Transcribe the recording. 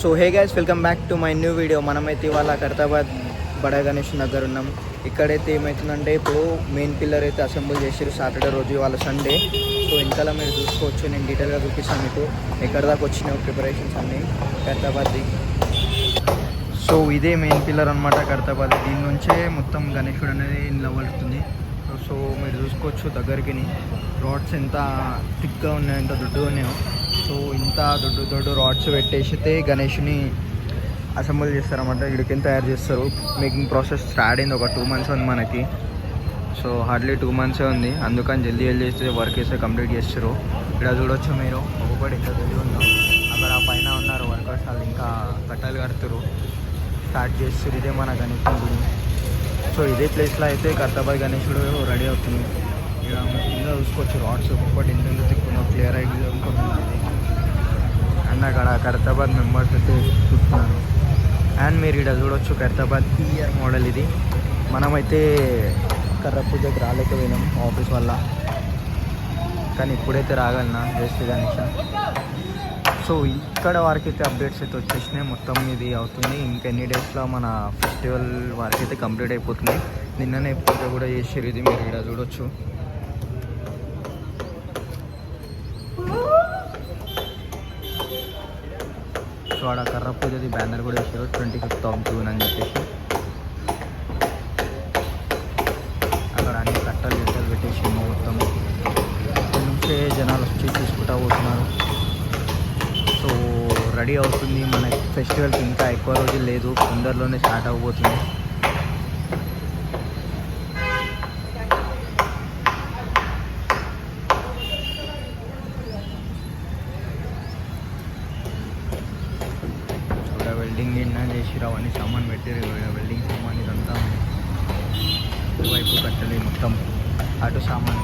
So hey guys, welcome back to my new video. మనమైతే ఇవాళ ఖైరతాబాద్ బడా గణేష్ దగ్గర ఉన్నాం. ఇక్కడైతే ఏమవుతుందంటే ఇప్పుడు మెయిన్ పిల్లర్ అయితే అసెంబుల్ చేసారు సాటర్డే రోజు, ఇవాళ సండే. సో వెనకాల మీరు చూసుకోవచ్చు, నేను డీటెయిల్గా చూపిస్తాను మీకు ఎక్కడ దాకా వచ్చినాయి ప్రిపరేషన్స్ అన్నీ ఖైరతాబాద్ది. సో ఇదే మెయిన్ పిల్లర్ అనమాట ఖైరతాబాద్. దీని నుంచే మొత్తం గణేశుడు అనేది నిలబడుతుంది. సో మీరు చూసుకోవచ్చు దగ్గరికి రాడ్స్ ఎంత థిక్గా ఉన్నాయో, ఎంత దొడ్డుగా ఉన్నాయో. సో ఇంత దొడ్డు రాడ్స్ పెట్టేసితే గణేష్ని అసెంబుల్ చేస్తారన్నమాట. ఇక్కడికి తయారు చేస్తారు. మేకింగ్ ప్రాసెస్ స్టార్ట్ అయింది, ఒక 2 months ఉంది మనకి. సో హార్డ్లీ 2 months ఉంది, అందుకని జల్దీ చేస్తే వర్క్ వేస్తే కంప్లీట్ చేస్తారు. ఇక్కడ చూడొచ్చు మీరు, ఒక్కొక్కటి ఎంత జల్దీ ఉందో. అక్కడ పైన ఉన్నారు వర్కర్స్, వాళ్ళు ఇంకా కట్టలు కడుతురు, స్టార్ట్ చేస్తారు. ఇదే మన గణేశుడి గుడి. సో ఇదే ప్లేస్లో అయితే ఖైరతాబాద్ గణేశుడు రెడీ అవుతుంది. ఇక్కడ కింద చూసుకోవచ్చు రాడ్స్ ఒక్కొక్కటి ఎంత తిక్కున్నావు, క్లియర్ అయితే అనుకుంటున్నాను. అండ్ అక్కడ ఖైరతాబాద్ మెంబర్స్ అయితే చూస్తున్నారు. అండ్ మీరు ఇక్కడ చూడవచ్చు ఖైరతాబాద్ ఇయర్ మోడల్ ఇది. మనమైతే కర్ర పూజకి రాలేకపోయినాం ఆఫీస్ వల్ల, కానీ ఇప్పుడైతే రాగలనా జస్ట్ గణేష. సో ఇక్కడ వారికి అయితే అప్డేట్స్ అయితే వచ్చేసినాయి. మొత్తం ఇది అవుతుంది, ఇంకెన్ని డేస్లో మన ఫెస్టివల్ వారికి అయితే కంప్లీట్ అయిపోతుంది. నిన్ననే పూజ కూడా చేసారు. ఇది మీరు ఇక్కడ చూడొచ్చు. సో ఆడ కర్ర పూజది బ్యానర్ కూడా వేసారు, 25th June అని చెప్పేసి. అక్కడ అన్ని కట్టలు పెట్టేసి మొత్తం ఇక్కడ నుంచే జనాలు వచ్చి తీసుకుంటా పోతున్నారు. సో రెడీ అవుతుంది. మన ఫెస్టివల్కి ఇంకా ఎక్కువ రోజులు లేదు, తొందరలోనే స్టార్ట్ అవ్వబోతుంది. ఇక్కడ వెల్డింగ్ నిన్న చేసిరు, అవన్నీ సామాన్ పెట్టారు. వెల్డింగ్ సామాన్ ఇదంతా ఇటువైపు కట్టలే మొత్తం, అటు సామాన్